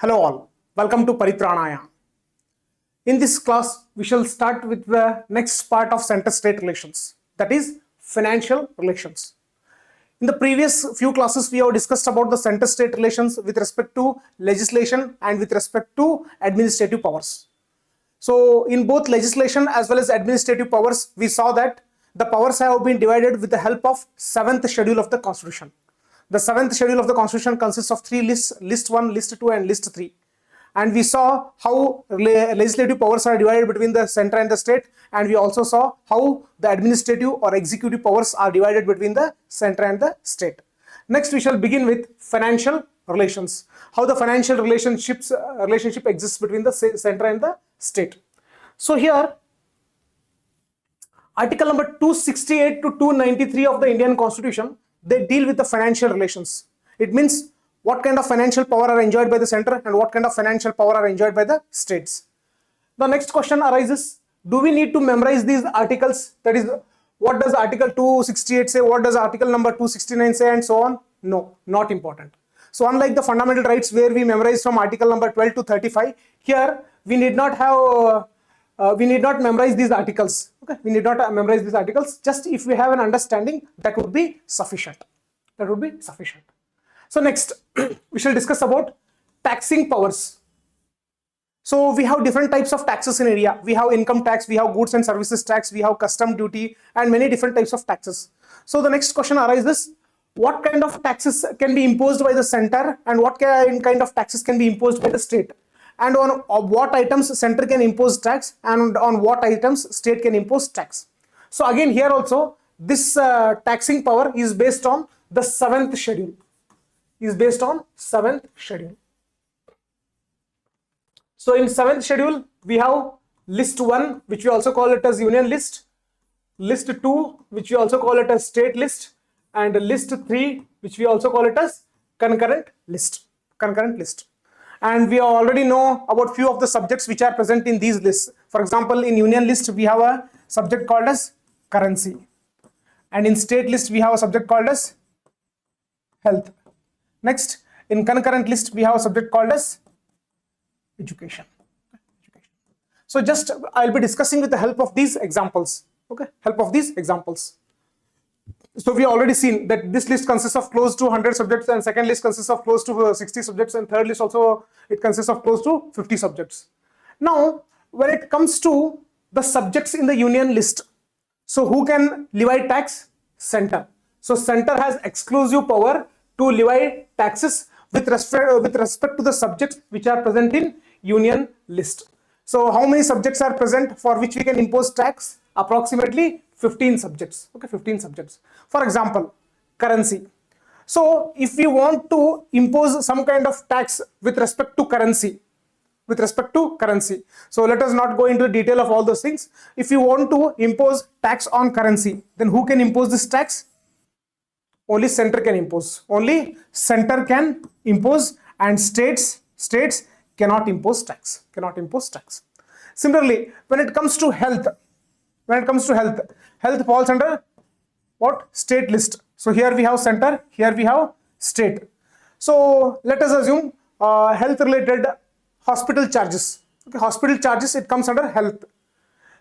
Hello all, welcome to Paritranaya. In this class, we shall start with the next part of center-state relations, that is financial relations. In the previous few classes, we have discussed about the center-state relations with respect to legislation and with respect to administrative powers. So in both legislation as well as administrative powers, we saw that the powers have been divided with the help of 7th schedule of the Constitution. The 7th schedule of the Constitution consists of 3 lists, list 1, list 2 and list 3. And we saw how legislative powers are divided between the center and the state, and we also saw how the administrative or executive powers are divided between the center and the state. Next, we shall begin with financial relations, how the financial relationship exists between the center and the state. So here, article number 268 to 293 of the Indian Constitution, they deal with the financial relations. It means what kind of financial power are enjoyed by the center and what kind of financial power are enjoyed by the states. The next question arises, do we need to memorize these articles? That is, what does article 268 say, what does article number 269 say, and so on? No, not important. So unlike the fundamental rights where we memorize from article number 12 to 35, here we need not have we need not memorize these articles. Okay, we need not memorize these articles. Just if we have an understanding, that would be sufficient. That would be sufficient. So next, we shall discuss about taxing powers. So we have different types of taxes in India. We have income tax, we have goods and services tax, we have custom duty, and many different types of taxes. So the next question arises, what kind of taxes can be imposed by the center and what kind of taxes can be imposed by the state? And on what items center can impose tax and on what items state can impose tax. So again here also, this taxing power is based on the 7th schedule. So in 7th schedule, we have list 1, which we also call it as union list, list 2, which we also call it as state list, and list 3, which we also call it as concurrent list. And we already know about few of the subjects which are present in these lists. For example, in union list, we have a subject called as currency. And in state list, we have a subject called as health. Next, in concurrent list, we have a subject called as education. So just I'll be discussing with the help of these examples. Okay, So we already seen that this list consists of close to 100 subjects, and second list consists of close to 60 subjects, and third list also it consists of close to 50 subjects. Now, when it comes to the subjects in the union list, so who can levy tax? Center. So center has exclusive power to levy taxes with respect to the subjects which are present in union list. So how many subjects are present for which we can impose tax? Approximately 15 subjects. Okay, 15 subjects. For example, currency. So if we want to impose some kind of tax with respect to currency, so let us not go into detail of all those things. If you want to impose tax on currency, then who can impose this tax? Only center can impose. Only center can impose, and states cannot impose tax. Similarly, when it comes to health, health falls under what? State list. So here we have center, here we have state. So let us assume health related hospital charges. Okay, hospital charges, it comes under health.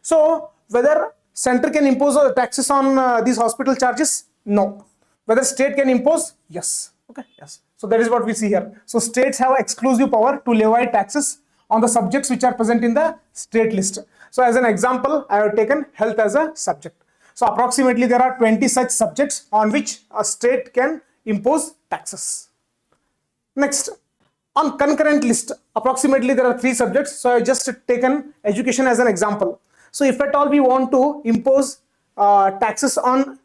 So whether center can impose taxes on these hospital charges? No. Whether state can impose? Yes. Okay, yes. So that is what we see here. So states have exclusive power to levy taxes on the subjects which are present in the state list. So as an example, I have taken health as a subject. So approximately there are 20 such subjects on which a state can impose taxes. Next, on concurrent list, approximately there are 3 subjects. So I have just taken education as an example. So if at all we want to impose taxes on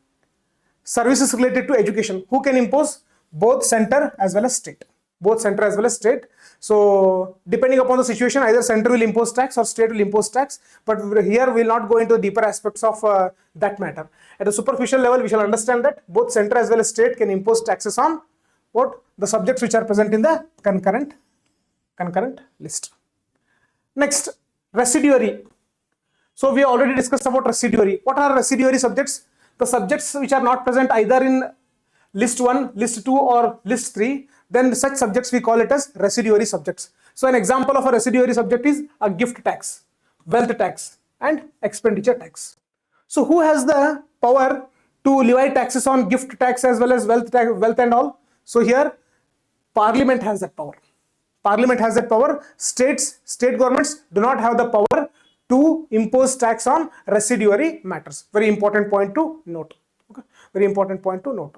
services related to education, who can impose? Both center as well as state. So depending upon the situation, either center will impose tax or state will impose tax, but here we will not go into the deeper aspects of that matter. At a superficial level, we shall understand that both center as well as state can impose taxes on what? The subjects which are present in the concurrent list. Next, residuary. So we already discussed about residuary. What are residuary subjects? The subjects which are not present either in list 1, list 2 or list 3, then such subjects we call it as residuary subjects. So an example of a residuary subject is a gift tax, wealth tax and expenditure tax. So who has the power to levy taxes on gift tax as well as wealth tax, wealth and all? So here Parliament has that power. Parliament has that power. State governments do not have the power to impose tax on residuary matters. Very important point to note. Okay? Very important point to note.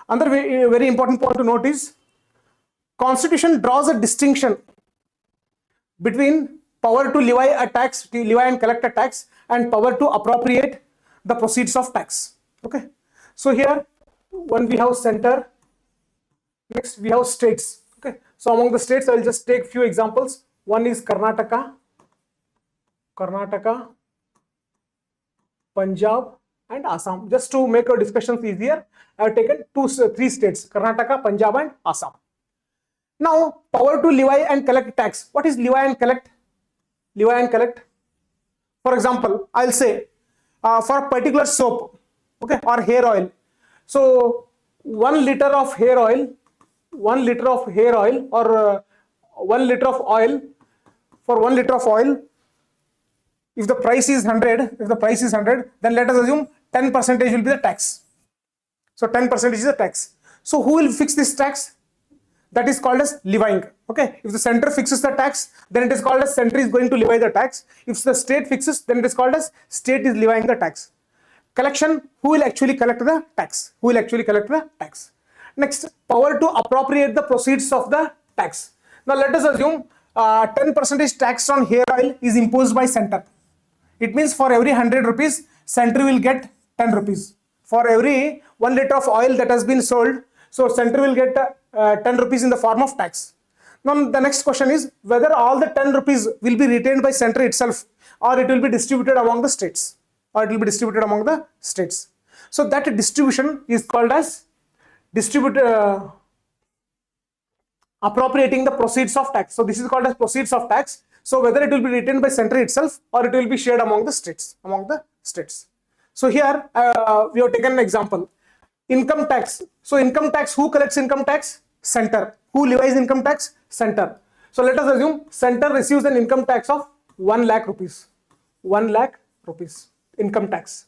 Another very important point to note is Constitution draws a distinction between power to levy a tax, to levy and collect a tax, and power to appropriate the proceeds of tax. Okay. So here, when we have center, next we have states. Okay. So among the states, I will just take few examples. One is Karnataka, Punjab, and Assam. Just to make our discussions easier, I have taken three states: Karnataka, Punjab, and Assam. Now, power to levy and collect tax. What is levy and collect? Levy and collect. For example, I'll say for a particular soap, okay, or hair oil. So 1 liter of hair oil, 1 liter of hair oil, or 1 liter of oil. For 1 liter of oil, if the price is 100, then let us assume 10% will be the tax. So 10% is the tax. So who will fix this tax? That is called as levying. Okay. If the center fixes the tax, then it is called as center is going to levy the tax. If the state fixes, then it is called as state is levying the tax. Collection, who will actually collect the tax? Who will actually collect the tax? Next, power to appropriate the proceeds of the tax. Now let us assume 10% tax on hair oil is imposed by center. It means for every 100 rupees, center will get 10 rupees. For every 1 liter of oil that has been sold, so center will get 10 rupees in the form of tax. Now the next question is whether all the 10 rupees will be retained by center itself, or it will be distributed among the states. So that distribution is called as appropriating the proceeds of tax. So this is called as proceeds of tax. So whether it will be retained by center itself or it will be shared among the states. So here we have taken an example. Income tax. So income tax, who collects income tax? Center. Who levies income tax? Center. So let us assume center receives an income tax of 1 lakh rupees. 1 lakh rupees income tax.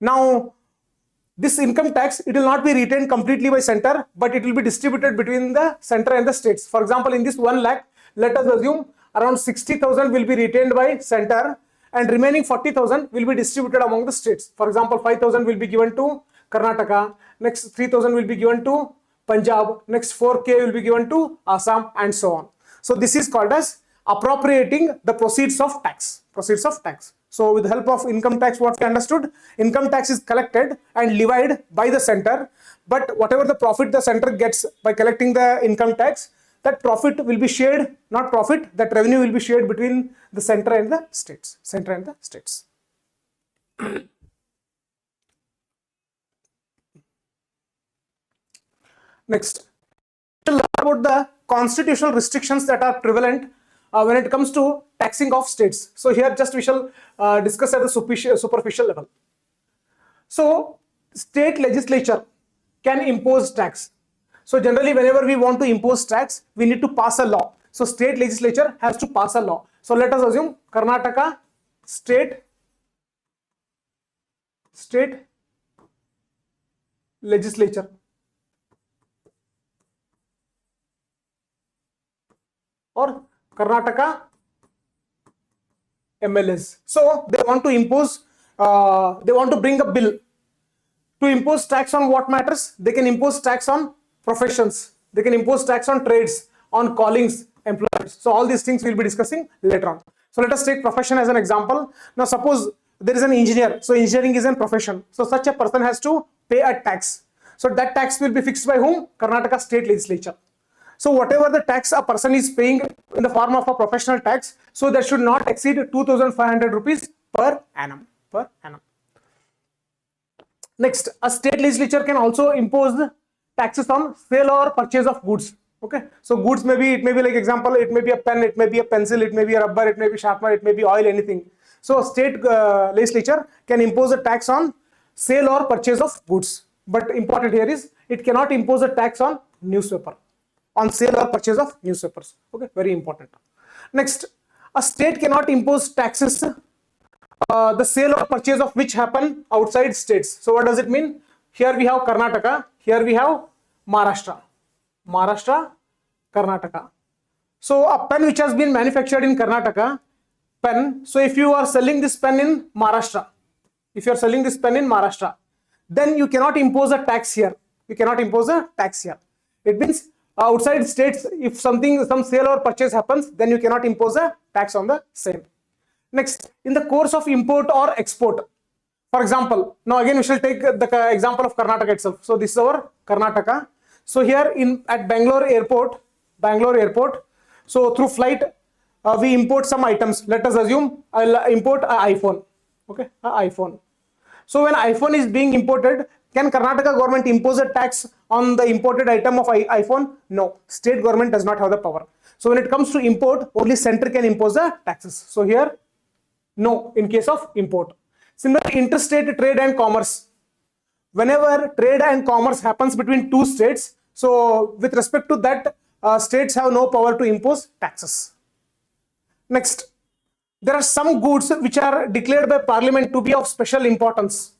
Now this income tax, it will not be retained completely by center, but it will be distributed between the center and the states. For example, in this 1 lakh, let us assume around 60,000 will be retained by center and remaining 40,000 will be distributed among the states. For example, 5,000 will be given to Karnataka, next 3,000 will be given to Punjab, next 4K will be given to Assam, and so on. So this is called as appropriating the proceeds of tax. So with the help of income tax, what we understood, income tax is collected and levied by the center, but whatever the profit the center gets by collecting the income tax, that profit will be shared, not profit, that revenue will be shared between the center and the states. Next, we'll learn about the constitutional restrictions that are prevalent when it comes to taxing of states. So here just we shall discuss at the superficial level. So state legislature can impose tax. So generally whenever we want to impose tax, we need to pass a law. So state legislature has to pass a law. So let us assume Karnataka state legislature. Or Karnataka MLAs. So they want to impose, they want to bring a bill to impose tax on what matters. They can impose tax on professions. They can impose tax on trades, on callings, employers. So all these things we'll be discussing later on. So let us take profession as an example. Now suppose there is an engineer. So engineering is a profession. So such a person has to pay a tax. So that tax will be fixed by whom? Karnataka state legislature. So whatever the tax a person is paying in the form of a professional tax, so that should not exceed 2,500 rupees per annum. Next, a state legislature can also impose taxes on sale or purchase of goods. Okay, so goods it may be like example, it may be a pen, it may be a pencil, it may be a rubber, it may be sharpener, it may be oil, anything. So state legislature can impose a tax on sale or purchase of goods. But important here is it cannot impose a tax on newspaper, on sale or purchase of newspapers. Okay, very important. Next, a state cannot impose taxes the sale or purchase of which happen outside states. So what does it mean? Here we have Karnataka, here we have Maharashtra, Karnataka. So a pen which has been manufactured in Karnataka, pen. So if you are selling this pen in Maharashtra, then you cannot impose a tax here. It means outside states, if some sale or purchase happens, then you cannot impose a tax on the same. Next, in the course of import or export, for example, now again we shall take the example of Karnataka itself. So this is our Karnataka. So here at Bangalore airport, so through flight we import some items. Let us assume I'll import an iPhone. Okay, an iPhone. So when iPhone is being imported, can Karnataka government impose a tax on the imported item of iPhone? No, state government does not have the power. So when it comes to import, only center can impose the taxes. So here, no, in case of import. Similarly, interstate trade and commerce. Whenever trade and commerce happens between two states, so with respect to that, states have no power to impose taxes. Next, there are some goods which are declared by Parliament to be of special importance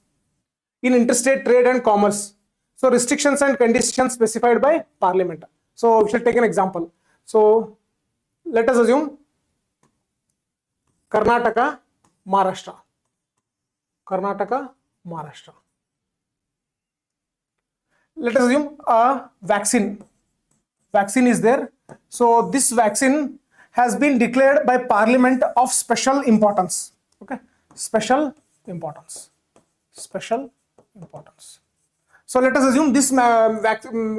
in interstate trade and commerce. So restrictions and conditions specified by Parliament. So we shall take an example. So let us assume Karnataka, Maharashtra. Let us assume a vaccine is there. So this vaccine has been declared by Parliament of special importance. Okay, special importance. So let us assume this vaccine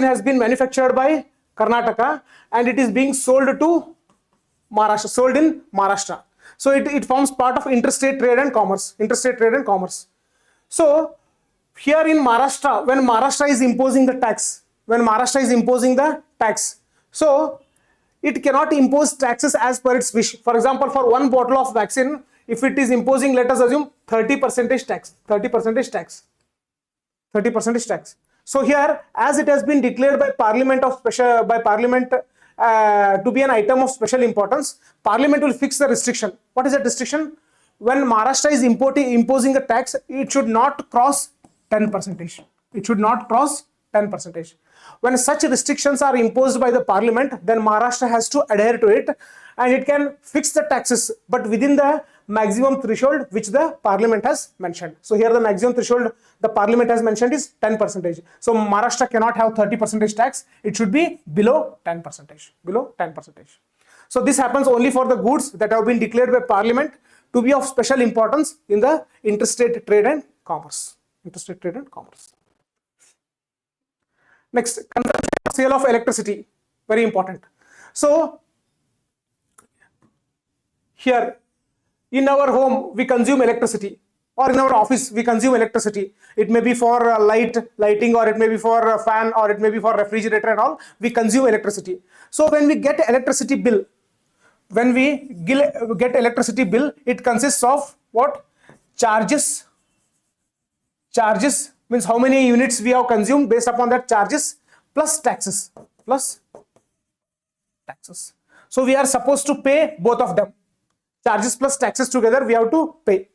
has been manufactured by Karnataka and it is being sold to Maharashtra, sold in Maharashtra. So it forms part of interstate trade and commerce. So here in Maharashtra, when Maharashtra is imposing the tax, so it cannot impose taxes as per its wish. For example, for one bottle of vaccine, if it is imposing, let us assume 30% tax. So here, as it has been declared by Parliament to be an item of special importance, Parliament will fix the restriction. What is that restriction? When Maharashtra is imposing a tax, it should not cross 10%. When such restrictions are imposed by the Parliament, then Maharashtra has to adhere to it and it can fix the taxes, but within the maximum threshold which the Parliament has mentioned. So here the maximum threshold the Parliament has mentioned is 10%. So Maharashtra cannot have 30% tax. It should be below 10%. So this happens only for the goods that have been declared by Parliament to be of special importance in the interstate trade and commerce. Next, consumption and sale of electricity, very important. So here in our home we consume electricity, or in our office we consume electricity. It may be for lighting, or it may be for a fan, or it may be for refrigerator and all. We consume electricity. So when we get electricity bill, it consists of what? Charges means how many units we have consumed, based upon that charges plus taxes. So we are supposed to pay both of them. Charges plus taxes together we have to pay.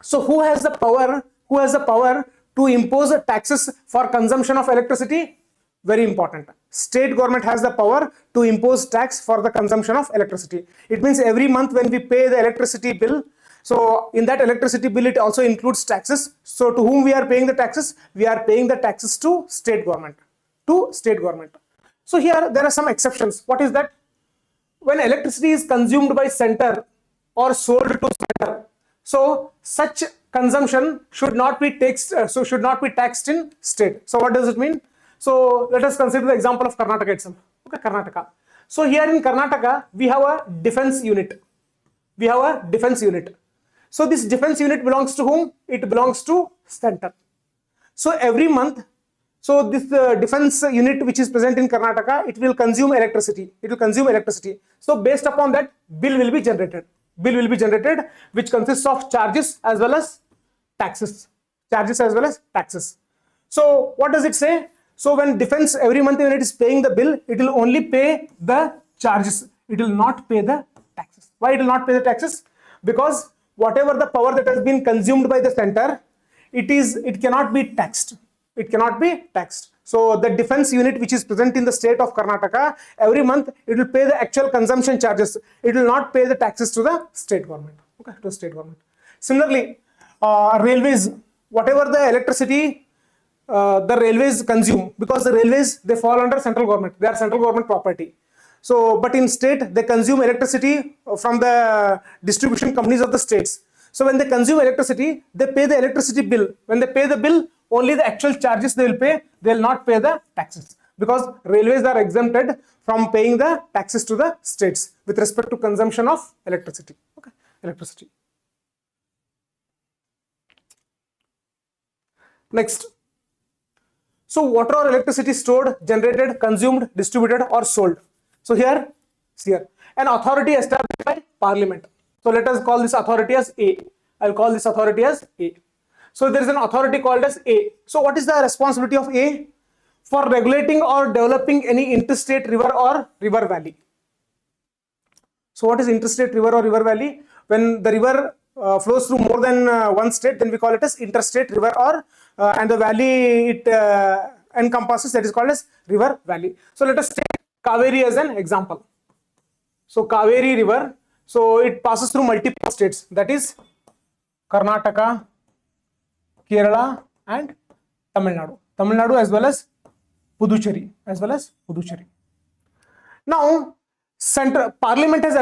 So who has the power to impose taxes for consumption of electricity? Very important. State government has the power to impose tax for the consumption of electricity. It means every month when we pay the electricity bill, so in that electricity bill it also includes taxes. So to whom we are paying the taxes? We are paying the taxes to state government. So here there are some exceptions. What is that? When electricity is consumed by center or sold to center, so such consumption should not be taxed. In state. So what does it mean? So let us consider the example of Karnataka itself. Okay, Karnataka. So here in Karnataka we have a defense unit. So this defense unit belongs to whom? It belongs to center. So every month, so this defense unit which is present in Karnataka, it will consume electricity. So based upon that, bill will be generated, which consists of charges as well as taxes. So what does it say? So when defense every month when it is paying the bill, it will only pay the charges. It will not pay the taxes. Why it will not pay the taxes? Because whatever the power that has been consumed by the center, it cannot be taxed. It cannot be taxed. So the defense unit which is present in the state of Karnataka, every month it will pay the actual consumption charges. It will not pay the taxes to the state government. Okay, to the state government. Similarly, railways, whatever the electricity the railways consume, because the railways, they fall under central government. They are central government property. So, but in state, they consume electricity from the distribution companies of the states. So when they consume electricity, they pay the electricity bill. When they pay the bill, only the actual charges they will pay. They will not pay the taxes, because railways are exempted from paying the taxes to the states with respect to consumption of electricity. Okay, electricity. Next. So water or electricity stored, generated, consumed, distributed or sold. So here, an authority established by Parliament. So let us call this authority as A. I will call this authority as A. So there is an authority called as A. So what is the responsibility of A? For regulating or developing any interstate river or river valley. So what is interstate river or river valley? When the river flows through more than one state, then we call it as interstate river, or and the valley it encompasses, that is called as river valley. So let us take Kaveri as an example. So Kaveri river, so it passes through multiple states, that is Karnataka, Kerala and Tamil Nadu. Tamil Nadu as well as Puducherry, Now, Parliament has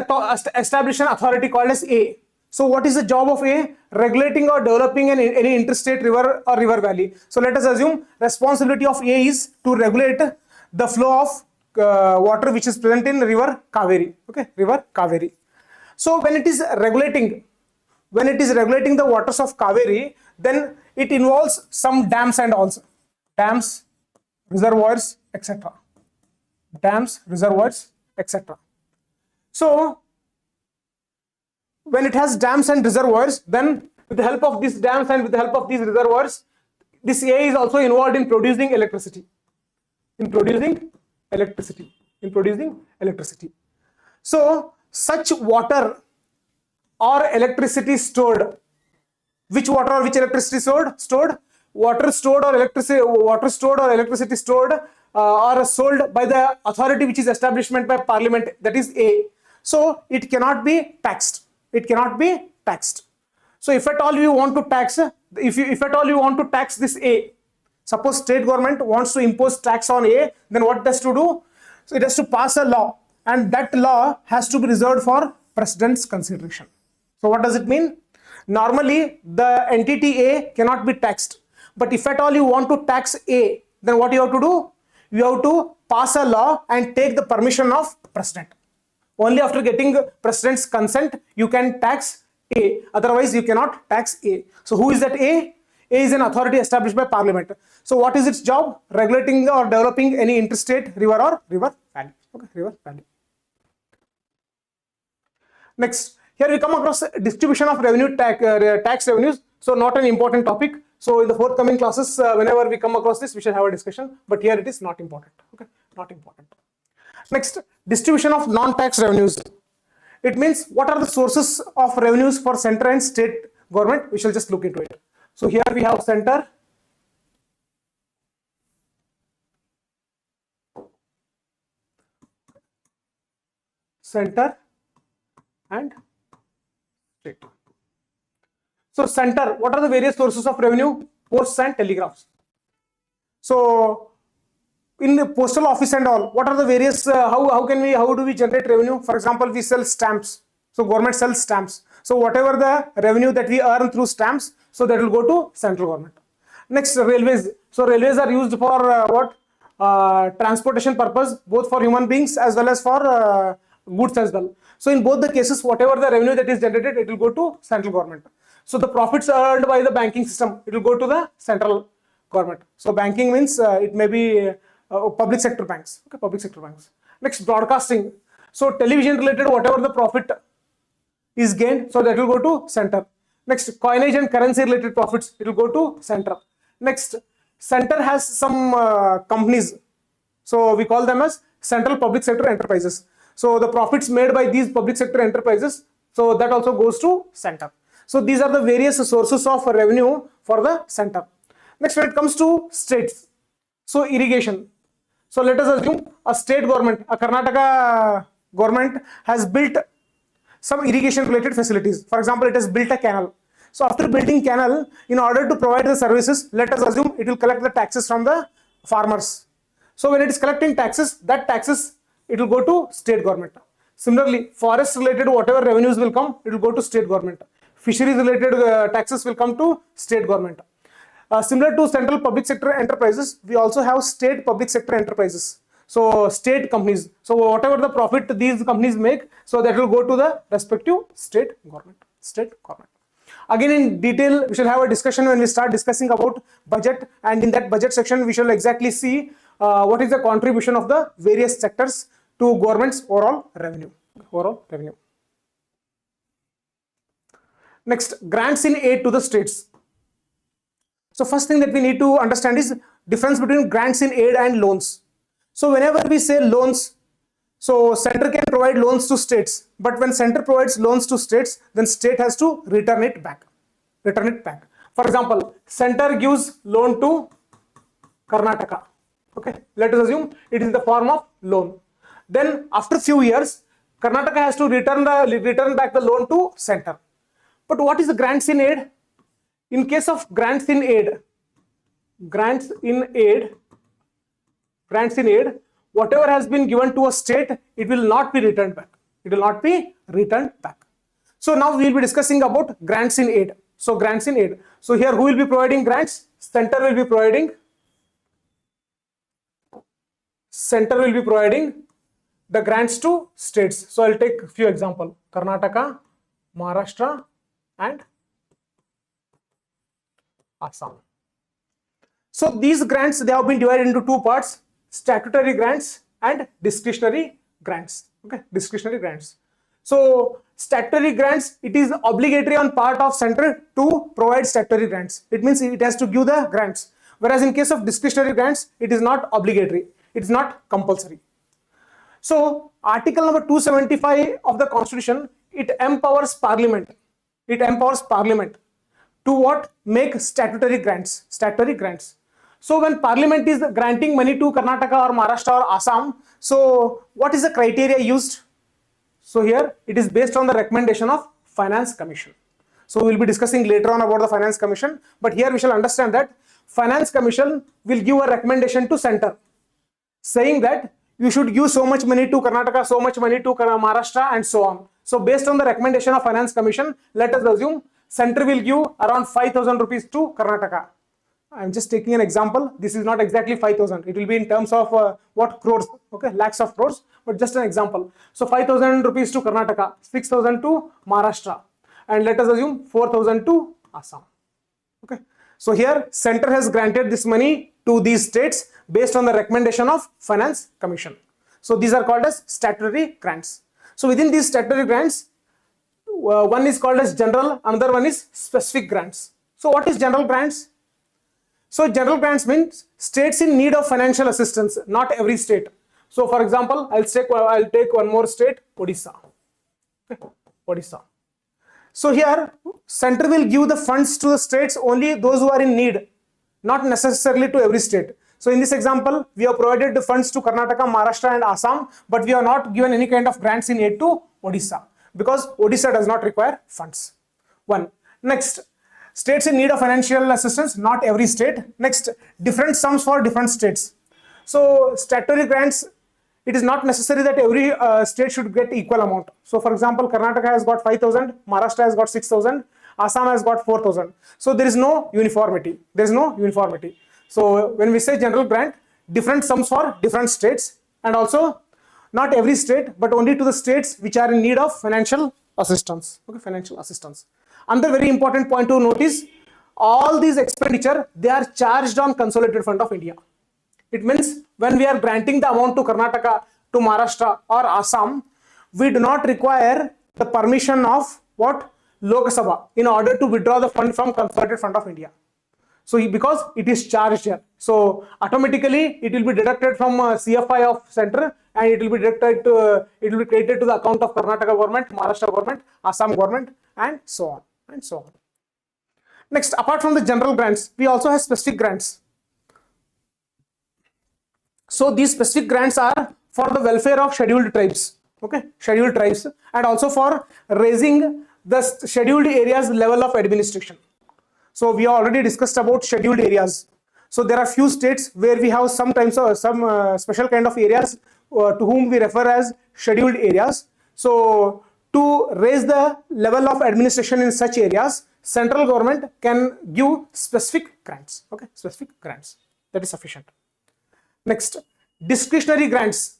established an authority called as A. So what is the job of A? Regulating or developing any interstate river or river valley. So let us assume responsibility of A is to regulate the flow of water which is present in river Kaveri. Okay, river Kaveri. So when it is regulating the waters of Kaveri, then it involves some dams and also dams, reservoirs, etc. So when it has dams and reservoirs, then with the help of these dams and with the help of these reservoirs, this A is also involved in producing electricity. So such water or electricity stored, which water or which electricity stored? Water stored or electricity stored or sold by the authority which is establishment by Parliament, that is A. So it cannot be taxed. So if at all you want to tax, this A, suppose state government wants to impose tax on A, then what it has to do? So it has to pass a law, and that law has to be reserved for President's consideration. So what does it mean? Normally the entity A cannot be taxed, but if at all you want to tax A, then what you have to do? You have to pass a law and take the permission of President. Only after getting President's consent you can tax A, otherwise you cannot tax A. So who is that A? A is an authority established by Parliament. So what is its job? Regulating or developing any interstate river or river valley. Okay, river valley. Next, here we come across distribution of revenue tax revenues. So not an important topic. So in the forthcoming classes, whenever we come across this, we shall have a discussion. But here it is not important. Okay, not important. Next, distribution of non-tax revenues. It means what are the sources of revenues for center and state government? We shall just look into it. So here we have center, and state. So center, what are the various sources of revenue? Posts and telegraphs. So in the postal office and all, what are the various, how do we generate revenue? For example, we sell stamps. So government sells stamps. So whatever the revenue that we earn through stamps, so that will go to central government. Next, railways. So railways are used for transportation purpose, both for human beings as well as for goods as well. So in both the cases, whatever the revenue that is generated, it will go to central government. So the profits earned by the banking system, it will go to the central government. So banking means it may be public sector banks. Okay, public sector banks. Next, broadcasting. So television related, whatever the profit is gained, so that will go to center. Next, coinage and currency related profits, it will go to center. Next, center has some companies, so we call them as central public sector enterprises. So the profits made by these public sector enterprises, so that also goes to center. So these are the various sources of revenue for the center. Next, when it comes to states, so irrigation. So let us assume a state government, a Karnataka government has built some irrigation related facilities. For example, it has built a canal. So after building canal, in order to provide the services, let us assume it will collect the taxes from the farmers. So when it is collecting taxes, that taxes, it will go to state government. Similarly, forest related whatever revenues will come, it will go to state government. Fisheries related taxes will come to state government. Similar to central public sector enterprises, we also have state public sector enterprises. So state companies. So whatever the profit these companies make, so that will go to the respective state government. Again, in detail, we shall have a discussion when we start discussing about budget, and in that budget section, we shall exactly see what is the contribution of the various sectors to government's overall revenue. Next, grants in aid to the states. So first thing that we need to understand is difference between grants in aid and loans. So whenever we say loans, so center can provide loans to states, but when center provides loans to states, then state has to return it back. For example, center gives loan to Karnataka. Okay, let us assume it is in the form of loan. Then after few years, Karnataka has to return back the loan to center. But what is the grants in aid? In case of grants in aid, whatever has been given to a state, it will not be returned back. So now we will be discussing about grants in aid. So grants in aid. So here who will be providing grants? Center will be providing the grants to states. So I'll take a few examples. Karnataka, Maharashtra and Assam. So these grants, they have been divided into two parts: statutory grants and discretionary grants. Okay, discretionary grants. So statutory grants, it is obligatory on part of center to provide statutory grants. It means it has to give the grants. Whereas in case of discretionary grants, it is not obligatory. It is not compulsory. So Article number 275 of the Constitution, it empowers Parliament. To what? Make statutory grants. So when Parliament is granting money to Karnataka or Maharashtra or Assam, so what is the criteria used? So here it is based on the recommendation of Finance Commission. So we will be discussing later on about the Finance Commission, but here we shall understand that Finance Commission will give a recommendation to center saying that you should give so much money to Karnataka, so much money to Maharashtra and so on. So based on the recommendation of Finance Commission, let us assume center will give around 5,000 rupees to Karnataka. I am just taking an example. This is not exactly 5,000. It will be in terms of what crores, okay, lakhs of crores, but just an example. So 5,000 rupees to Karnataka, 6,000 to Maharashtra, and let us assume 4,000 to Assam. Okay. So here center has granted this money to these states based on the recommendation of Finance Commission. So these are called as statutory grants. So within these statutory grants, one is called as general, another one is specific grants. So what is general grants? So general grants means states in need of financial assistance, not every state. So for example, I'll take one more state, Odisha. Okay. Odisha. So here center will give the funds to the states, only those who are in need, not necessarily to every state. So in this example, we have provided the funds to Karnataka, Maharashtra and Assam, but we have not given any kind of grants in aid to Odisha because Odisha does not require funds. One. Next, states in need of financial assistance, not every state. Next, different sums for different states. So statutory grants, it is not necessary that every state should get equal amount. So for example, Karnataka has got 5,000, Maharashtra has got 6,000, Assam has got 4,000. So there is no uniformity. So when we say general grant, different sums for different states, and also not every state, but only to the states which are in need of financial assistance. Okay, financial assistance. Another very important point to notice, all these expenditure, they are charged on Consolidated Fund of India. It means when we are granting the amount to Karnataka, to Maharashtra or Assam, we do not require the permission of what? Lok Sabha in order to withdraw the fund from Consolidated Fund of India. So because it is charged here, so automatically it will be deducted from CFI of center, and it will be deducted to, it will be credited to the account of Karnataka government, Maharashtra government, Assam government, and so on and so on. Next, apart from the general grants, we also have specific grants. So these specific grants are for the welfare of scheduled tribes, okay, scheduled tribes, and also for raising the scheduled areas level of administration. So we already discussed about scheduled areas. So there are few states where we have sometimes some special kind of areas to whom we refer as scheduled areas. So to raise the level of administration in such areas, central government can give specific grants, okay, specific grants. That is sufficient. Next, discretionary grants.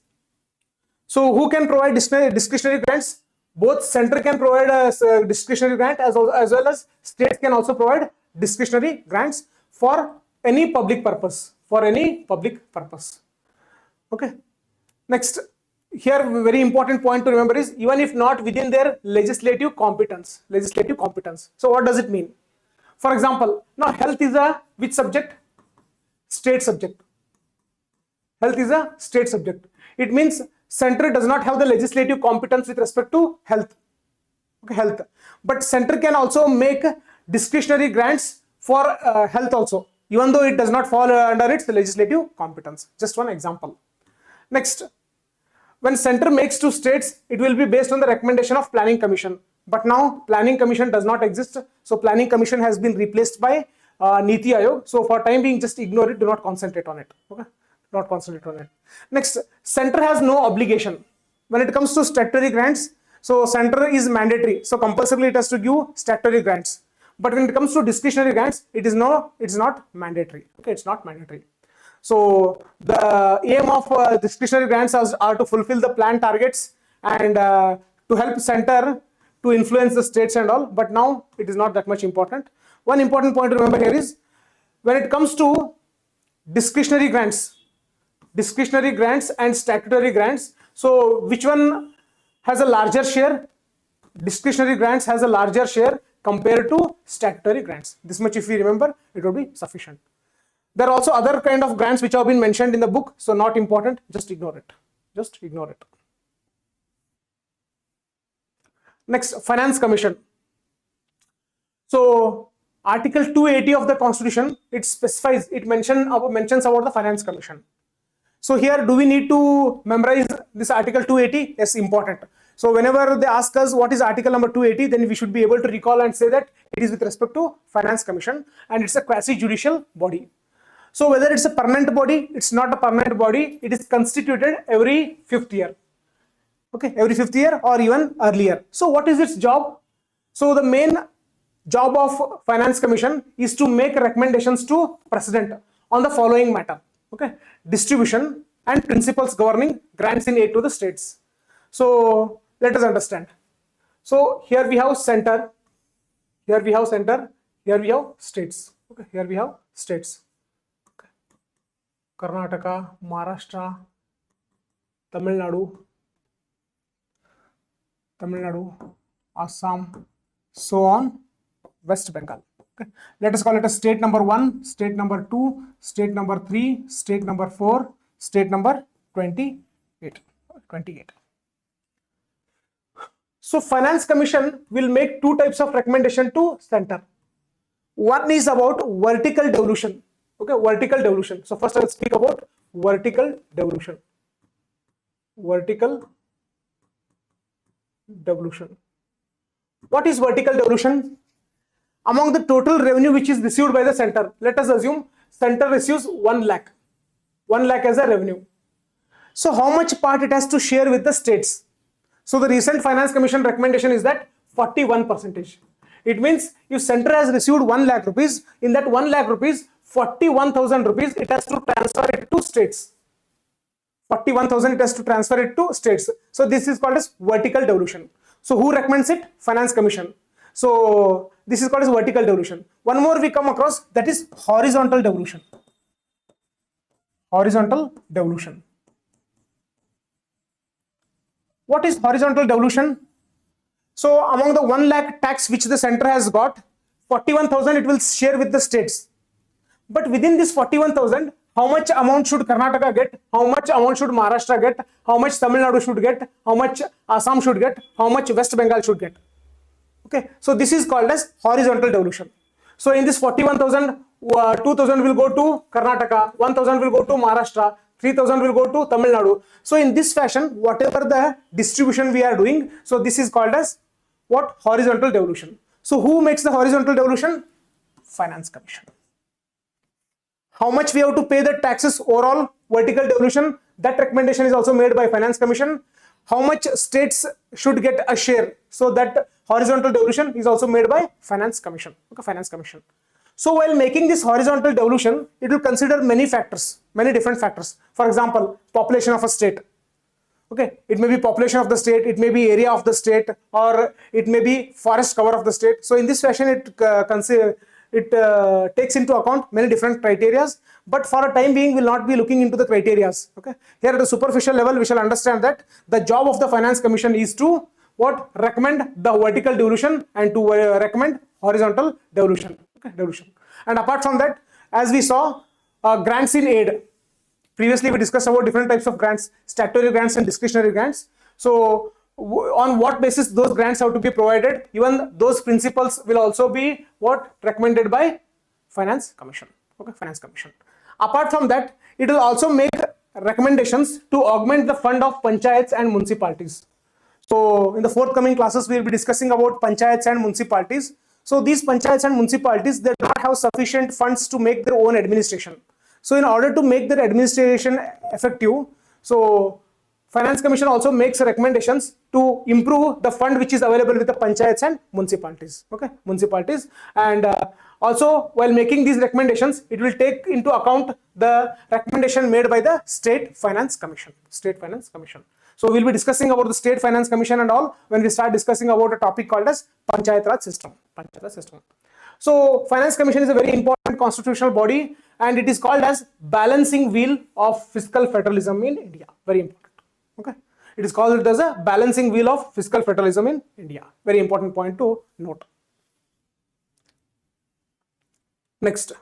So who can provide discretionary grants? Both center can provide a discretionary grant as well as states can also provide discretionary grants for any public purpose, for any public purpose. Okay. Next, here very important point to remember is even if not within their legislative competence. So what does it mean? For example, now health is a which subject? State subject. Health is a state subject. It means center does not have the legislative competence with respect to health. Okay, health. But center can also make discretionary grants for health also, even though it does not fall under its legislative competence. Just one example. Next, when center makes to states, it will be based on the recommendation of planning commission. But now planning commission does not exist. So planning commission has been replaced by Niti Aayog. So for time being, just ignore it. Do not concentrate on it. Okay. Not concentrate on it. Next, center has no obligation when it comes to statutory grants. So center is mandatory, so compulsorily it has to give statutory grants. But when it comes to discretionary grants, it's not mandatory. Okay, it's not mandatory. So the aim of discretionary grants are to fulfill the plan targets and to help center to influence the states and all. But now it is not that much important. One important point to remember here is when it comes to discretionary grants and statutory grants. So which one has a larger share? Discretionary grants has a larger share compared to statutory grants. This much if we remember, it will be sufficient. There are also other kind of grants which have been mentioned in the book, so not important, just ignore it. Just ignore it. Next, Finance Commission. So Article 280 of the Constitution, it specifies, it mentions about the Finance Commission. So here, do we need to memorize this Article 280? Yes, important. So whenever they ask us what is Article number 280, then we should be able to recall and say that it is with respect to Finance Commission, and it's a quasi-judicial body. So whether it's a permanent body, it's not a permanent body. It is constituted every 5th year. Okay, every 5th year or even earlier. So what is its job? So the main job of Finance Commission is to make recommendations to President on the following matter. Okay, distribution and principles governing grants in aid to the states. So let us understand. So here we have center, here we have center, here we have states. Okay, here we have states. Okay. Karnataka, Maharashtra, Tamil Nadu, Assam, so on, West Bengal. Okay. Let us call it a state number 1, state number 2, state number 3, state number 4, state number 28. So Finance Commission will make two types of recommendation to center. One is about vertical devolution. Okay, vertical devolution. So first I will speak about vertical devolution. Vertical devolution. What is vertical devolution? Among the total revenue which is received by the center, let us assume center receives 1 lakh. 1 lakh as a revenue. So how much part it has to share with the states? So the recent Finance Commission recommendation is that 41%. It means if center has received 1 lakh rupees, in that 1 lakh rupees, 41,000 rupees it has to transfer it to states. 41,000 it has to transfer it to states. So this is called as vertical devolution. So who recommends it? Finance Commission. So this is called as vertical devolution. One more we come across, that is horizontal devolution. Horizontal devolution. What is horizontal devolution? So among the 1 lakh tax which the center has got, 41,000 it will share with the states. But within this 41,000, how much amount should Karnataka get? How much amount should Maharashtra get? How much Tamil Nadu should get? How much Assam should get? How much West Bengal should get? Okay, so this is called as horizontal devolution. So in this 41,000, 2,000 will go to Karnataka, 1,000 will go to Maharashtra, 3,000 will go to Tamil Nadu. So in this fashion, whatever the distribution we are doing, so this is called as what? Horizontal devolution. So who makes the horizontal devolution? Finance Commission. How much we have to pay the taxes overall, vertical devolution, that recommendation is also made by Finance Commission. How much states should get a share, so that horizontal devolution is also made by Finance Commission. Okay, Finance Commission. So while making this horizontal devolution, it will consider many factors, many different factors. For example, population of a state. Okay, it may be population of the state, it may be area of the state, or it may be forest cover of the state. So in this fashion, it takes into account many different criterias, but for a time being, we will not be looking into the criterias. Okay, here at a superficial level, we shall understand that the job of the Finance Commission is to what? Recommend the vertical devolution and to recommend horizontal devolution. Okay, devolution. And apart from that, as we saw, grants in aid. Previously, we discussed about different types of grants, statutory grants and discretionary grants. So on what basis those grants have to be provided, even those principles will also be what? Recommended by Finance Commission. Okay, Finance Commission. Apart from that, it will also make recommendations to augment the fund of panchayats and municipalities. So in the forthcoming classes, we will be discussing about panchayats and municipalities. So these panchayats and municipalities, they do not have sufficient funds to make their own administration. So in order to make their administration effective, so Finance Commission also makes recommendations to improve the fund which is available with the panchayats and municipalities. Okay, municipalities. And also while making these recommendations, it will take into account the recommendation made by the State Finance Commission. State Finance Commission. So we'll be discussing about the State Finance Commission and all when we start discussing about a topic called as Panchayat Raj system. Panchayat Raj system. So Finance Commission is a very important constitutional body, and it is called as balancing wheel of fiscal federalism in India. Very important. Okay, it is called as a balancing wheel of fiscal federalism in India. Very important point to note. Next,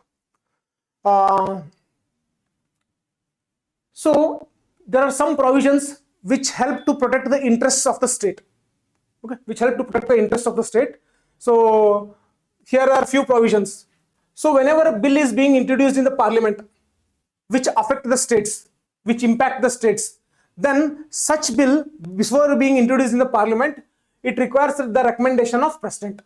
so there are some provisions which help to protect the interests of the state. Okay, which help to protect the interests of the state. So here are a few provisions. So whenever a bill is being introduced in the parliament, which affect the states, which impact the states, then such bill, before being introduced in the parliament, it requires the recommendation of president.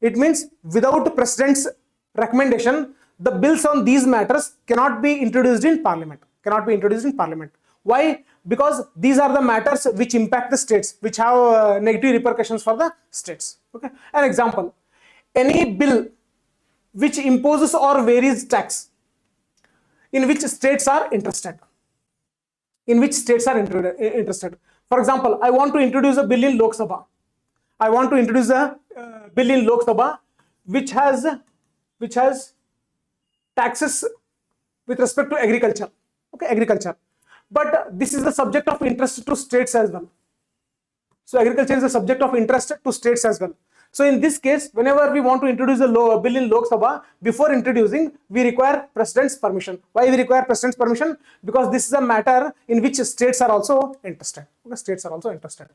It means without president's recommendation, the bills on these matters cannot be introduced in parliament. Cannot be introduced in parliament. Why? Because these are the matters which impact the states, which have negative repercussions for the states. Okay. An example: any bill which imposes or varies tax, in which states are interested. In which states are interested. For example, I want to introduce a bill in Lok Sabha. I want to introduce a bill in Lok Sabha which has taxes with respect to agriculture. Okay, agriculture. But this is the subject of interest to states as well. So agriculture is a subject of interest to states as well. So in this case, whenever we want to introduce a bill in Lok Sabha, before introducing, we require president's permission. Why we require president's permission? Because this is a matter in which states are also interested. Okay, states are also interested.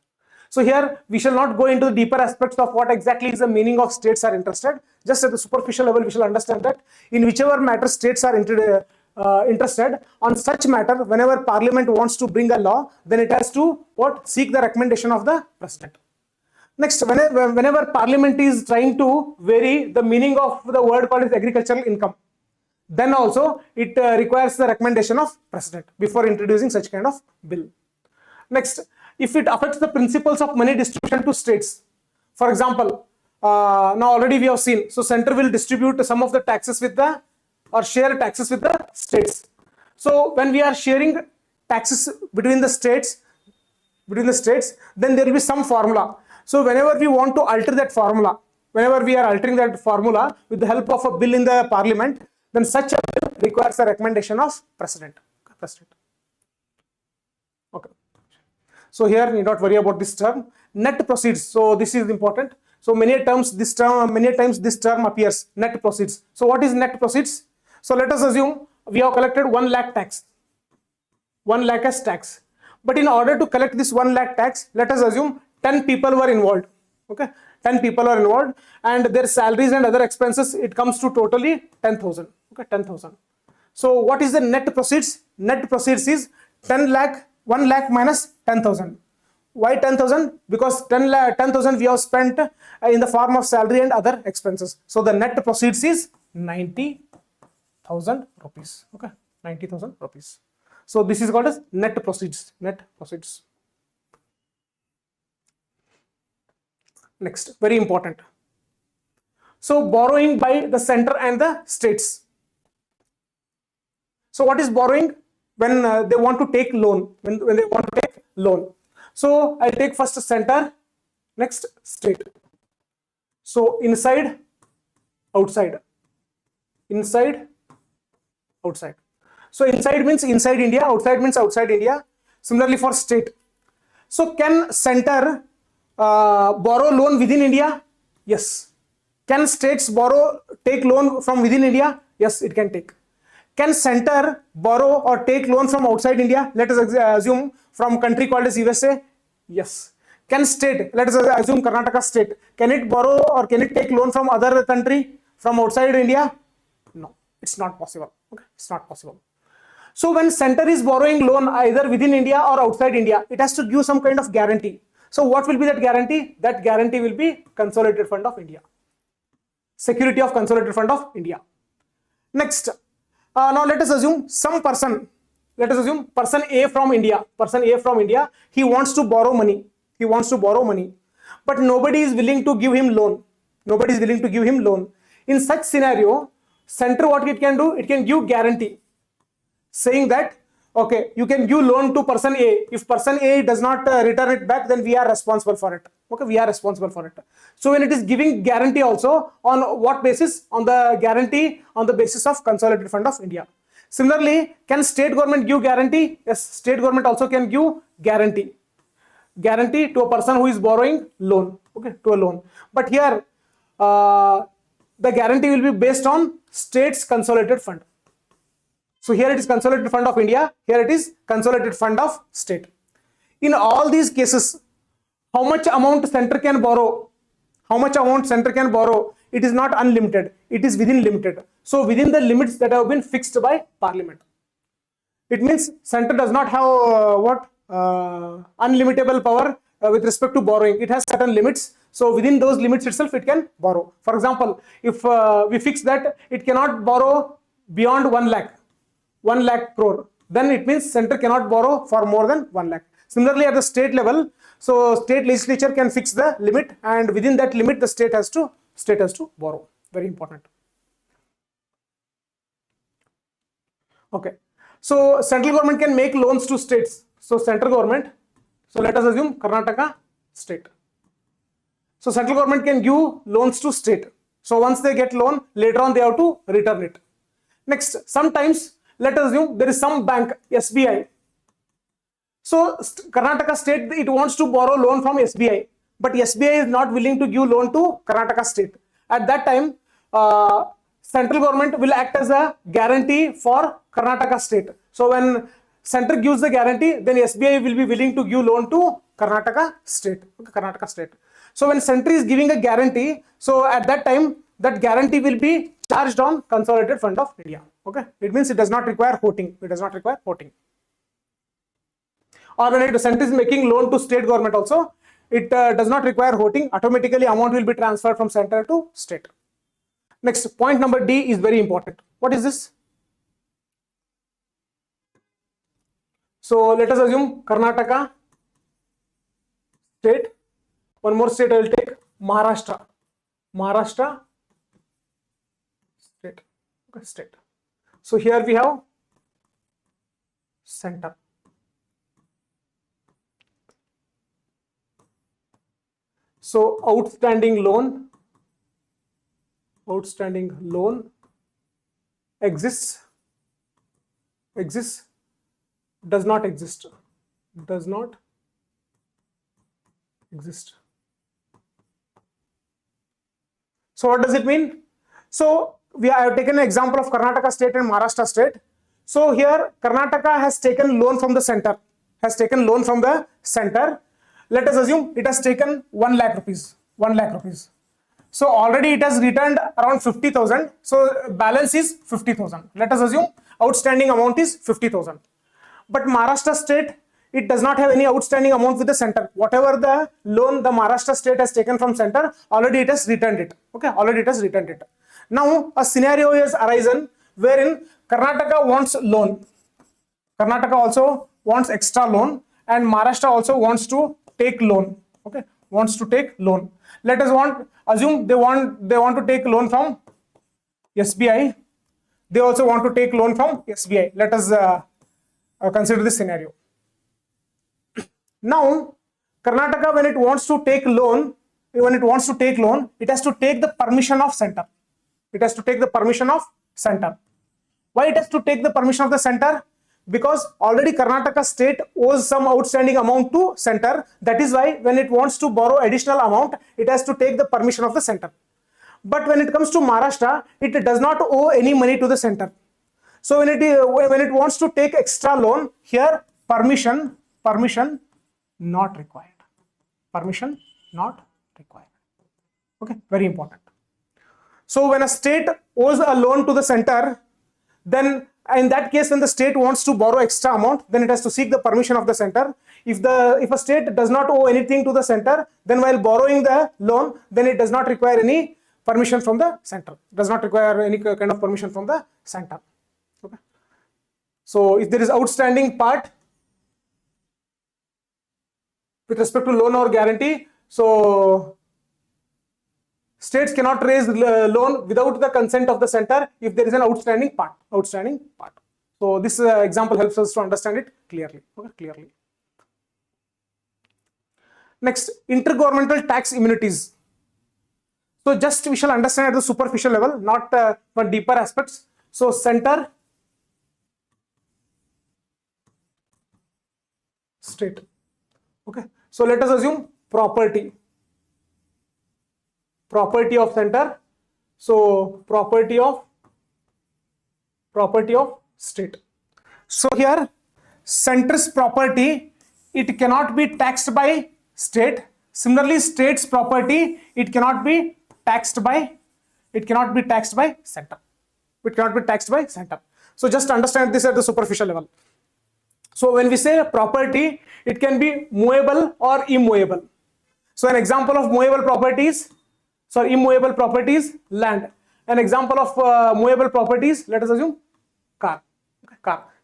So here we shall not go into the deeper aspects of what exactly is the meaning of states are interested. Just at the superficial level, we shall understand that in whichever matter states are interested, on such matter, whenever parliament wants to bring a law, then it has to what? Seek the recommendation of the president. Next, whenever parliament is trying to vary the meaning of the word called as agricultural income, then also it requires the recommendation of president before introducing such kind of bill. Next, if it affects the principles of money distribution to states, for example, now already we have seen, so center will distribute some of the taxes with the, or share taxes with the states. So when we are sharing taxes between the states, then there will be some formula. So whenever we want to alter that formula, whenever we are altering that formula with the help of a bill in the parliament, then such a bill requires a recommendation of president. Okay. So here need not worry about this term. Net proceeds. So this is important. So many times this term appears, net proceeds. So what is net proceeds? So let us assume we have collected 1 lakh tax, 1 lakh as tax. But in order to collect this 1 lakh tax, let us assume 10 people were involved. Okay, 10 people are involved, and their salaries and other expenses, it comes to totally 10,000. Okay, 10,000. So what is the net proceeds? Net proceeds is 10 lakh, 1 lakh minus 10,000. Why 10,000? Because 10,000 we have spent in the form of salary and other expenses. So the net proceeds is 90,000 rupees. Okay, 90,000 rupees. So this is called as net proceeds. Net proceeds. Next, very important. So borrowing by the center and the states. So what is borrowing? When they want to take loan. When they want to take loan. So I'll take first center, next state. So inside, outside. Inside, outside. So inside means inside India, outside means outside India. Similarly for state. So can center borrow loan within India? Yes. Can states take loan from within India? Yes, it can take. Can center borrow or take loan from outside India? Let us assume from country called as USA. Yes. Can state, let us assume Karnataka state, can it borrow or can it take loan from other country from outside India? No, it's not possible. Okay, it's not possible. So when center is borrowing loan either within India or outside India, it has to give some kind of guarantee. So what will be that guarantee? That guarantee will be Consolidated Fund of India. Security of Consolidated Fund of India. Next, now let us assume some person, let us assume person A from India, he wants to borrow money. He wants to borrow money, but nobody is willing to give him loan. Nobody is willing to give him loan. In such scenario, center what it can do? It can give guarantee, saying that okay, you can give loan to person A. If person A does not return it back, then we are responsible for it. Okay, we are responsible for it. So when it is giving guarantee also, on what basis? On the guarantee on the basis of Consolidated Fund of India. Similarly, can state government give guarantee? Yes, state government also can give guarantee. Guarantee to a person who is borrowing loan. Okay, to a loan. But here, the guarantee will be based on state's consolidated fund. So here it is Consolidated Fund of India. Here it is Consolidated Fund of State. In all these cases, how much amount center can borrow? How much amount center can borrow? It is not unlimited. It is within limited. So within the limits that have been fixed by Parliament. It means center does not have unlimitable power with respect to borrowing. It has certain limits. So within those limits itself, it can borrow. For example, if we fix that it cannot borrow beyond 1 lakh. 1 lakh crore, then it means center cannot borrow for more than 1 lakh. Similarly, at the state level, so state legislature can fix the limit, and within that limit, the state has to borrow. Very important. Okay. So central government can make loans to states. So central government. So let us assume Karnataka state. So central government can give loans to state. So once they get loan, later on they have to return it. Next, sometimes let us assume there is some bank, SBI. So Karnataka state, it wants to borrow loan from SBI, but SBI is not willing to give loan to Karnataka state. At that time, central government will act as a guarantee for Karnataka state. So when center gives the guarantee, then SBI will be willing to give loan to Karnataka state. Karnataka state. So when center is giving a guarantee, so at that time, that guarantee will be charged on Consolidated Fund of India. Okay, it means it does not require voting. It does not require voting. Or when the center is making loan to state government also, it does not require voting. Automatically, amount will be transferred from center to state. Next, point number D is very important. What is this? So let us assume Karnataka state. One more state I will take, Maharashtra. Maharashtra state. Okay, state. So here we have center. So outstanding loan exists, does not exist. So what does it mean? So I have taken an example of Karnataka state and Maharashtra state. So here Karnataka has taken loan from the center, Let us assume it has taken 1 lakh rupees, 1 lakh rupees. So already it has returned around 50,000. So balance is 50,000. Let us assume outstanding amount is 50,000. But Maharashtra state, it does not have any outstanding amount with the center. Whatever the loan the Maharashtra state has taken from center, already it has returned it. Okay, already it has returned it. Now a scenario has arisen wherein Karnataka wants loan. Karnataka also wants extra loan, and Maharashtra also wants to take loan. Okay, wants to take loan. Let us assume they want to take loan from SBI. They also want to take loan from SBI. Let us consider this scenario. Now, Karnataka, when it wants to take loan, it has to take the permission of center. Why it has to take the permission of the center? Because already Karnataka state owes some outstanding amount to center. That is why when it wants to borrow additional amount, it has to take the permission of the center. But when it comes to Maharashtra, it does not owe any money to the center. So when it wants to take extra loan, here permission not required. Permission not required. Okay, very important. So when a state owes a loan to the center, then in that case, when the state wants to borrow extra amount, then it has to seek the permission of the center. If a state does not owe anything to the center, then while borrowing the loan, then it does not require any permission from the center. Does not require any kind of permission from the center. Okay. So if there is outstanding part with respect to loan or guarantee, so states cannot raise loan without the consent of the center if there is an outstanding part. So this example helps us to understand it clearly. Okay, clearly. Next, intergovernmental tax immunities. So just we shall understand at the superficial level, not for deeper aspects. So center, state. Okay. So let us assume property of center. So property of state. So here center's property, it cannot be taxed by state. Similarly, state's property, it cannot be taxed by center. So just understand this at the superficial level. So when we say property, it can be movable or immovable. So an example of immovable properties, land. An example of movable properties, let us assume car.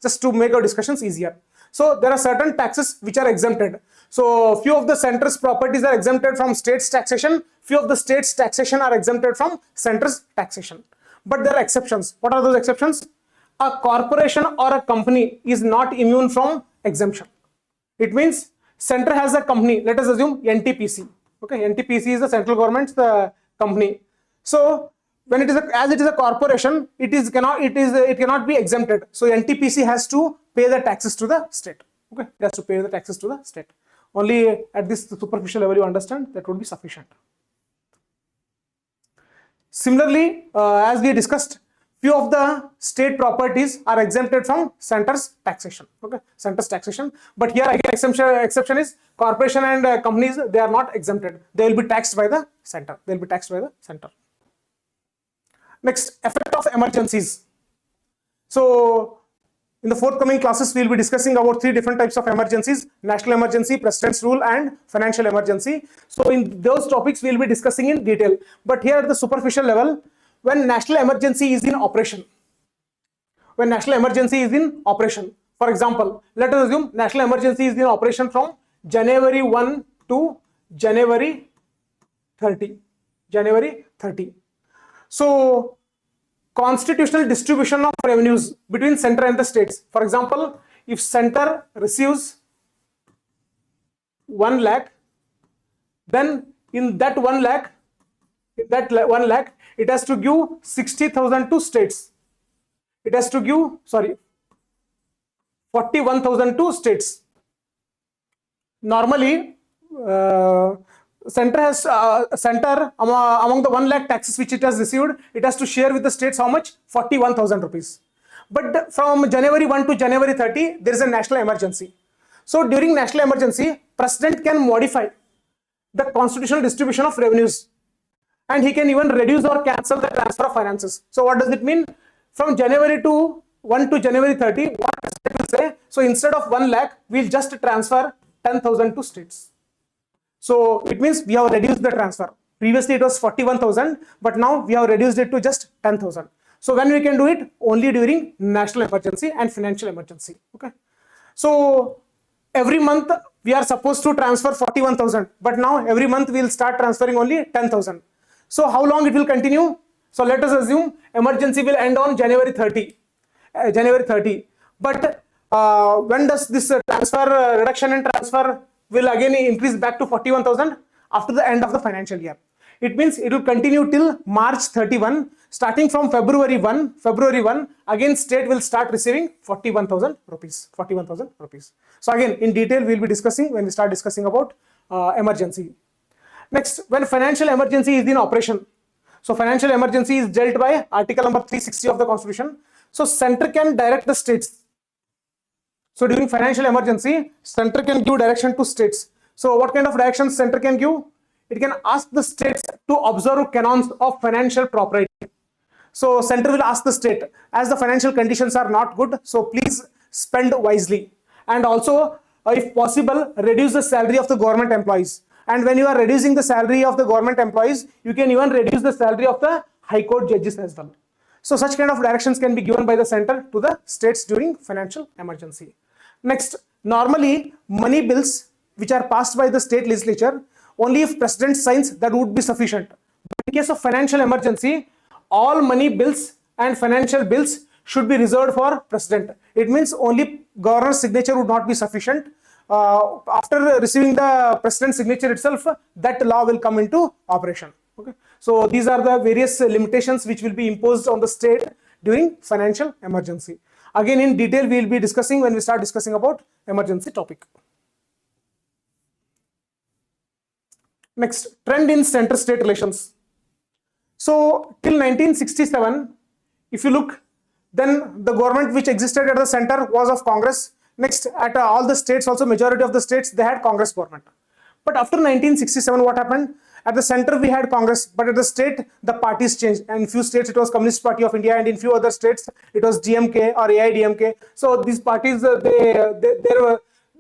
Just to make our discussions easier. So there are certain taxes which are exempted. So few of the center's properties are exempted from state's taxation. Few of the state's taxation are exempted from center's taxation. But there are exceptions. What are those exceptions? A corporation or a company is not immune from exemption. It means center has a company. Let us assume NTPC. Okay, NTPC is the central government's company. So when it is a corporation, it cannot be exempted. So NTPC has to pay the taxes to the state. Okay, it has to pay the taxes to the state. Only at this superficial level you understand, that would be sufficient. Similarly, as we discussed, few of the state properties are exempted from center's taxation. Okay, center's taxation. But here again exception is corporation and companies, they are not exempted. They will be taxed by the center. Next, effect of emergencies. So in the forthcoming classes, we will be discussing about 3 different types of emergencies: national emergency, president's rule, and financial emergency. So in those topics, we will be discussing in detail. But here at the superficial level, when national emergency is in operation, for example, let us assume national emergency is in operation from January 1 to January 30. So constitutional distribution of revenues between center and the states. For example, if center receives 1 lakh, then in that 1 lakh, it has to give 60,000 to states. It has to give, 41,000 to states. Normally, center has among the 1 lakh taxes which it has received, it has to share with the states how much? 41,000 rupees. But from January 1 to January 30, there is a national emergency. So during national emergency, President can modify the constitutional distribution of revenues, and he can even reduce or cancel the transfer of finances. So what does it mean? From January 1 to January 30, what President will say? So instead of 1 lakh, we'll just transfer 10,000 to states. So it means we have reduced the transfer. Previously it was 41,000, but now we have reduced it to just 10,000. So when we can do it? Only during national emergency and financial emergency. Okay. So every month we are supposed to transfer 41,000, but now every month we will start transferring only 10,000. So how long it will continue? So let us assume emergency will end on January 30. But when does this reduction in transfer will again increase back to 41,000? After the end of the financial year. It means it will continue till March 31. Starting from February 1, again state will start receiving 41,000 rupees. 41,000 rupees. So again, in detail we will be discussing when we start discussing about emergency. Next, when financial emergency is in operation. So financial emergency is dealt by Article number 360 of the Constitution. So center can direct the states. So during financial emergency, center can give direction to states. So what kind of directions center can give? It can ask the states to observe canons of financial propriety. So center will ask the state, as the financial conditions are not good, so please spend wisely. And also, if possible, reduce the salary of the government employees. And when you are reducing the salary of the government employees, you can even reduce the salary of the high court judges as well. So such kind of directions can be given by the center to the states during financial emergency. Next, normally money bills which are passed by the state legislature, only if president signs, that would be sufficient. But in case of financial emergency, all money bills and financial bills should be reserved for president. It means only governor's signature would not be sufficient. After receiving the president's signature itself, that law will come into operation. Okay. So these are the various limitations which will be imposed on the state during financial emergency. Again, in detail we will be discussing when we start discussing about emergency topic. Next, trend in center-state relations. So till 1967, if you look, then the government which existed at the center was of Congress. Next, at all the states, also majority of the states, they had Congress government. But after 1967, what happened? At the center we had Congress, but at the state the parties changed. And in few states it was Communist Party of India, and in few other states it was DMK or AIDMK. So these parties,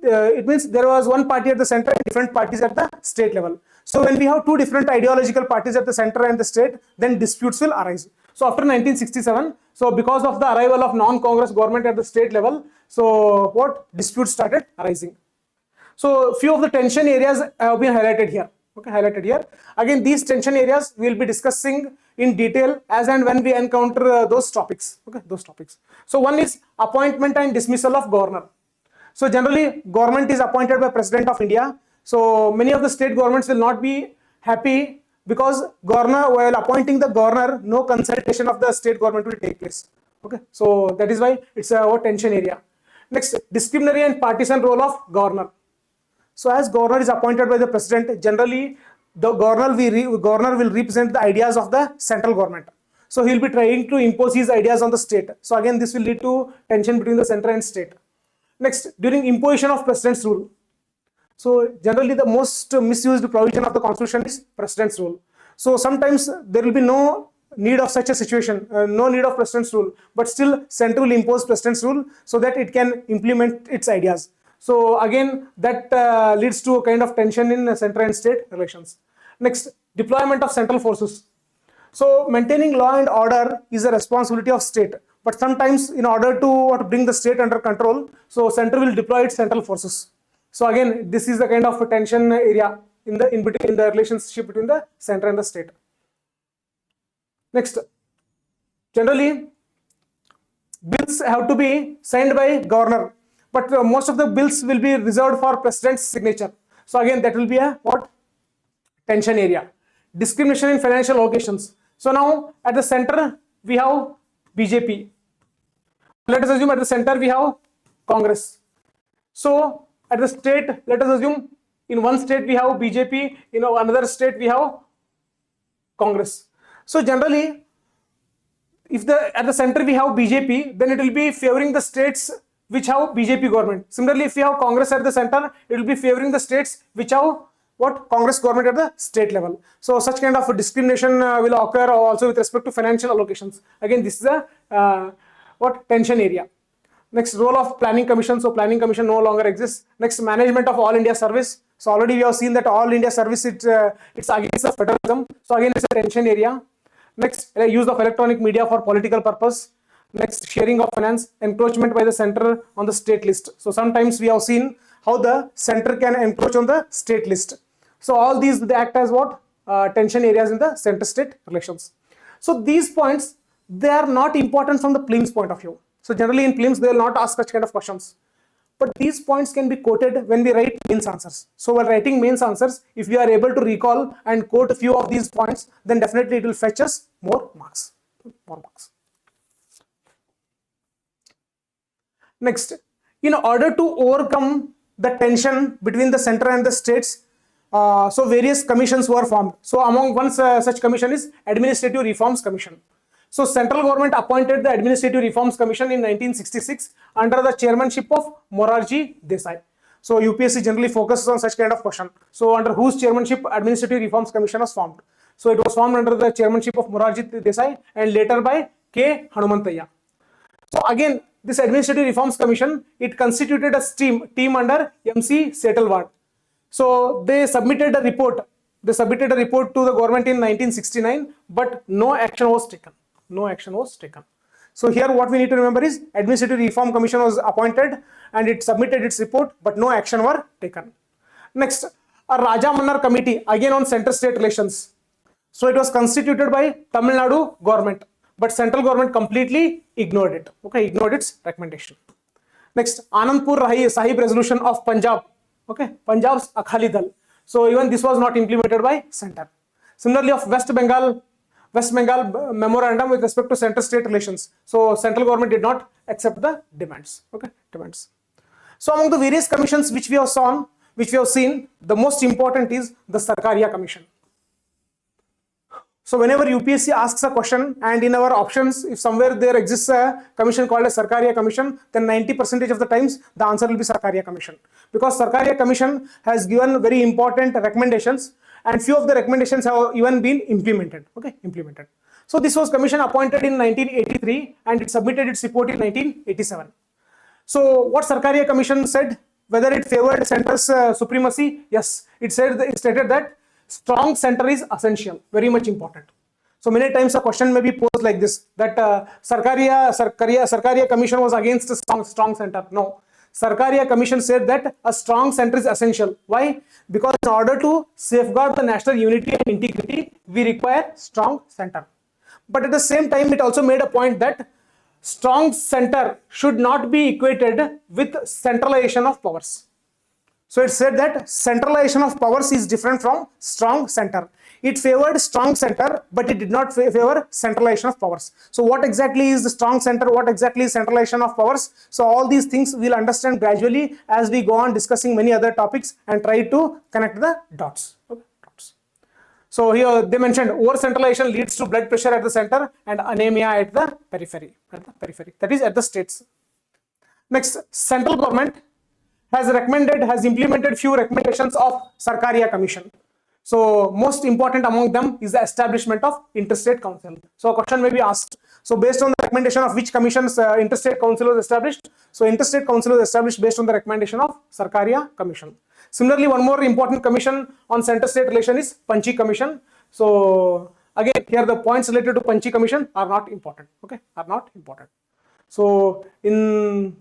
it means there was one party at the center and different parties at the state level. So when we have two different ideological parties at the center and the state, then disputes will arise. So after 1967, so because of the arrival of non-Congress government at the state level, so what disputes started arising. So few of the tension areas have been highlighted here. Okay, highlighted here. Again, these tension areas we will be discussing in detail as and when we encounter those topics. Okay, those topics. So one is appointment and dismissal of governor. So generally, government is appointed by President of India. So many of the state governments will not be happy because governor, while appointing the governor, no consultation of the state government will take place. Okay, so that is why it's a tension area. Next, disciplinary and partisan role of governor. So as governor is appointed by the president, generally the governor will represent the ideas of the central government. So he will be trying to impose his ideas on the state. So again, this will lead to tension between the center and state. Next, during imposition of president's rule. So generally the most misused provision of the constitution is president's rule. So sometimes there will be no need of such a situation, no need of president's rule, but still center will impose president's rule so that it can implement its ideas. So again, that leads to a kind of tension in center and state relations. Next, deployment of central forces. So maintaining law and order is a responsibility of state, but sometimes in order to bring the state under control, so center will deploy its central forces. So again, this is the kind of tension area in the relationship between the center and the state. Next, generally bills have to be signed by governor, but most of the bills will be reserved for president's signature. So again, that will be a tension area. Discrimination in financial allocations. So now at the center we have BJP. Let us assume at the center we have Congress. So at the state, let us assume In one state we have BJP, in another state we have Congress. So generally, if at the center we have BJP, then it will be favoring the states which have BJP government. Similarly, if you have Congress at the center, it will be favoring the states which have what? Congress government at the state level. So such kind of discrimination will occur also with respect to financial allocations. Again, this is a tension area. Next, role of planning commission. So planning commission no longer exists. Next, management of all India service. So already we have seen that all India service it's against the federalism. So again, it's a tension area. Next, use of electronic media for political purpose. Next, sharing of finance, encroachment by the center on the state list. So sometimes we have seen how the center can encroach on the state list. So all these, they act as what? Tension areas in the center-state relations. So these points, they are not important from the prelims point of view. So generally in prelims, they will not ask such kind of questions. But these points can be quoted when we write mains answers. So while writing mains answers, if we are able to recall and quote a few of these points, then definitely it will fetch us more marks. Next, in order to overcome the tension between the center and the states, so various commissions were formed. So among one such commission is Administrative Reforms Commission. So central government appointed the Administrative Reforms Commission in 1966 under the chairmanship of Morarji Desai. So UPSC generally focuses on such kind of question. So under whose chairmanship Administrative Reforms Commission was formed? So it was formed under the chairmanship of Morarji Desai and later by K. Hanumantayya. So again, this Administrative Reforms Commission, it constituted a team under MC Setalvad. So they submitted a report. They submitted a report to the government in 1969, but no action was taken. No action was taken. So here what we need to remember is Administrative Reform Commission was appointed and it submitted its report, but no action were taken. Next, a Raja Mannar committee, again on center-state relations. So it was constituted by Tamil Nadu government, but central government completely ignored it. Okay, ignored its recommendation. Next, Anandpur Sahib resolution of Punjab. Okay, Punjab's Akhali Dal. So even this was not implemented by center. Similarly, of West Bengal memorandum with respect to center-state relations. So central government did not accept the demands. Okay, demands. So among the various commissions which we have seen, the most important is the Sarkaria Commission. So whenever UPSC asks a question and in our options, if somewhere there exists a commission called a Sarkaria Commission, then 90% of the times the answer will be Sarkaria Commission. Because Sarkaria Commission has given very important recommendations and few of the recommendations have even been implemented. Okay, implemented. So this was commission appointed in 1983 and it submitted its report in 1987. So what Sarkaria Commission said, whether it favored center's supremacy, yes, it stated that strong center is essential, very much important. So many times a question may be posed like this, that Sarkaria Commission was against a strong center. No, Sarkaria Commission said that a strong center is essential. Why? Because in order to safeguard the national unity and integrity, we require strong center. But at the same time, it also made a point that strong center should not be equated with centralization of powers. So it said that centralization of powers is different from strong center. It favored strong center, but it did not favor centralization of powers. So what exactly is the strong center? What exactly is centralization of powers? So all these things we'll understand gradually as we go on discussing many other topics and try to connect the dots. Okay, dots. So here they mentioned over centralization leads to blood pressure at the center and anemia at the periphery. That is at the states. Next, central government has implemented few recommendations of Sarkaria Commission. So most important among them is the establishment of Interstate Council. So a question may be asked. So based on the recommendation of which commissions Interstate Council was established? So Interstate Council was established based on the recommendation of Sarkaria Commission. Similarly, one more important commission on center-state relation is Panchi Commission. So again, here the points related to Panchi Commission are not important. Okay, are not important. So in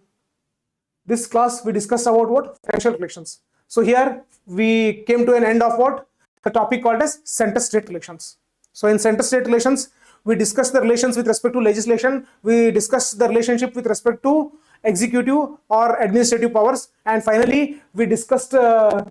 this class, we discussed about what? Financial relations. So here we came to an end of what? The topic called as center-state relations. So in center-state relations, we discussed the relations with respect to legislation. We discussed the relationship with respect to executive or administrative powers. And finally, we discussed the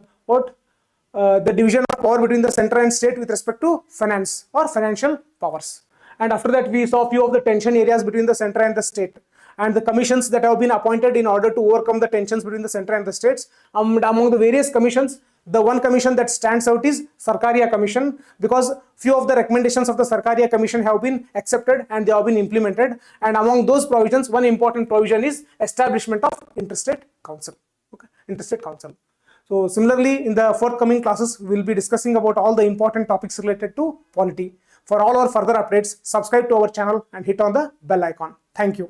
division of power between the center and state with respect to finance or financial powers. And after that, we saw a few of the tension areas between the center and the state, and the commissions that have been appointed in order to overcome the tensions between the center and the states. Among the various commissions, the one commission that stands out is Sarkaria Commission, because few of the recommendations of the Sarkaria Commission have been accepted and they have been implemented. And among those provisions, one important provision is establishment of Interstate Council. Okay, Interstate Council. So similarly, in the forthcoming classes, we will be discussing about all the important topics related to polity. For all our further updates, subscribe to our channel and hit on the bell icon. Thank you.